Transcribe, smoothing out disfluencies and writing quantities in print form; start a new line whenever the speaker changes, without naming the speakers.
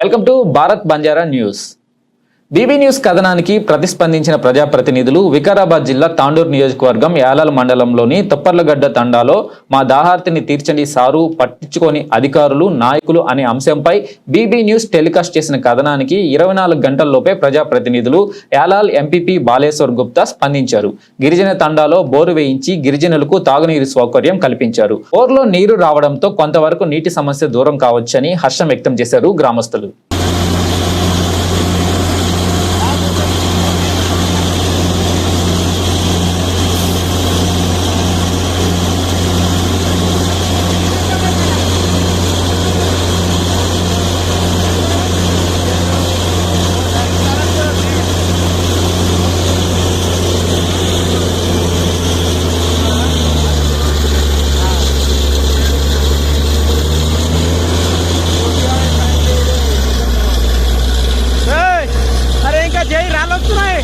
Welcome to Bharat Banjara news. BB news కథనానికి ప్రతిస్పందించిన ప్రజాప్రతినిధులు వికారాబాద్ జిల్లా తాండూరు నియోజకవర్గం యాలాల మండలంలోని తొప్పర్లగడ్డ తండాలో మా దాహార్తిని తీర్చండి సారు పట్టించుకొని అధికారులు నాయకులు అనే అంశంపై బీబీ న్యూస్ టెలికాస్ట్ చేసిన కథనానికి 24 గంటల్లోపే ప్రజాప్రతినిధులు యాలాల్ ఎంపీపీ బాలేశ్వర్ గుప్తా స్పందించారు. గిరిజన తండాలో బోరు వేయించి గిరిజనులకు తాగునీరు సౌకర్యం కల్పించారు. బోర్లో నీరు రావడంతో కొంతవరకు నీటి సమస్య దూరం కావచ్చని హర్షం వ్యక్తం చేశారు గ్రామస్తులు.
అరే ఇంకా జై రాళ్ళు వస్తున్నాయి.